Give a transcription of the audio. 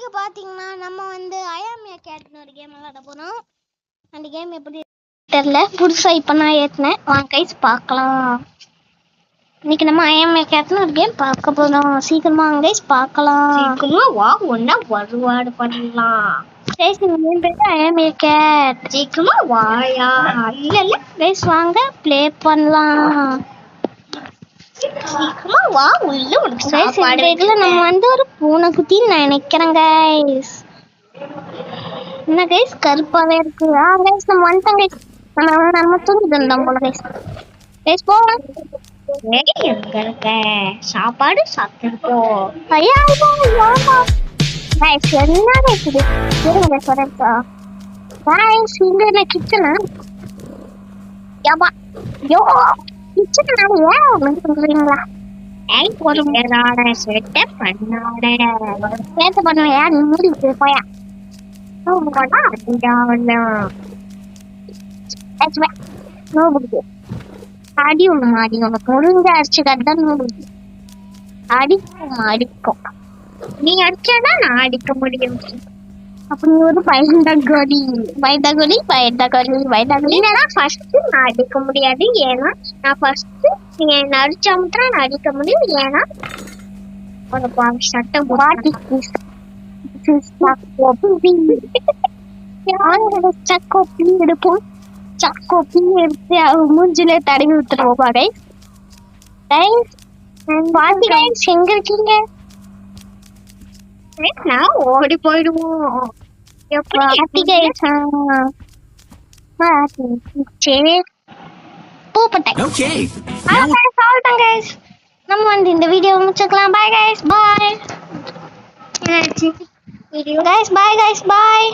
இன்னைக்கு பாத்தீங்கன்னா நம்ம வந்து ஐஎம் ஏ கேட்னு ஒரு கேம் விளையாட போறோம். அந்த கேம் எப்படி தெரியல, புதுசா இப்ப நான் ஏத்துனேன். வாங்க கைஸ் பார்க்கலாம். இன்னைக்கு நம்ம ஐஎம் ஏ கேட்னு ஒரு கேம் பார்க்க போறோம். சீக்கிரமா வாங்க கைஸ் பார்க்கலாம். சீக்கிரமா வா, ஒன்னா வருவாடு பண்ணலாம். கைஸ் இந்த கேம் பேரு ஐஎம் ஏ கேட். சீக்கிரமா வாயா. இல்ல கைஸ் வாங்க ப்ளே பண்ணலாம். சீக்கிரமா வா, உள்ள உனக்கு சாப்பாடு. இதுல நம்ம வந்து ஒரு பூனைக்குட்டின்னு நினைக்கிறேன் கைஸ். என்ன கைஸ் கருப்பாவே இருக்கு. கைஸ் நம்ம வந்துட்டோம் கைஸ். நம்ம தூங்கிட்டோம் போல கைஸ். கைஸ் போலாம். எங்க இருக்க? சாப்பாடு சாப்பிட்டுப்போ. ஐயா கைஸ் என்ன கைஸ் இது? இருங்க கைஸ் வரேன்ப்பா. கைஸ் இங்க என்ன கிச்சனா? யப்பா யோ கிச்சனா ஏன் வந்து சொல்றீங்களா? ஏய் ஒரு மேலாட செட்ட பண்ணாட. சேட்ட பண்ணுவையா? நீ மூடிட்டு போயா. போடா அடிடாவனா. அடி ஒண்ணு மாடி உனக்கு முடிஞ்ச அடிச்சு கட்டதான் அடிக்கும் அடிக்கும். நீ அடிச்சானா நான் அடிக்க முடியும். அப்படி ஒரு பயந்தகொலி பயந்தகொலி பயந்தகொலி பயந்தகொலி. என்னன்னா ஃபர்ஸ்ட் நான் அடிக்க முடியாது. ஏன்னா நான் ஃபர்ஸ்ட் நீ என்ன அடிச்சா மட்டும் நான் அடிக்க முடியும். ஏன்னா ஒரு சட்டம் சக்கோப்பி எடுப்போம். சக்கோப்பி எடுத்து மூஞ்சில தடவி விட்டுருவோம். பாட்டி கைஸ் எங்க இருக்கீங்க? நான் ஓடி போயிடுவோம். எப்படி கைஸ்? சரி பூப்பட்டேன். அவ்வளோதான் கைஸ். நம்ம வந்து இந்த வீடியோ முடிச்சுக்கலாம். Bye guys, bye guys, bye guys, பாய்.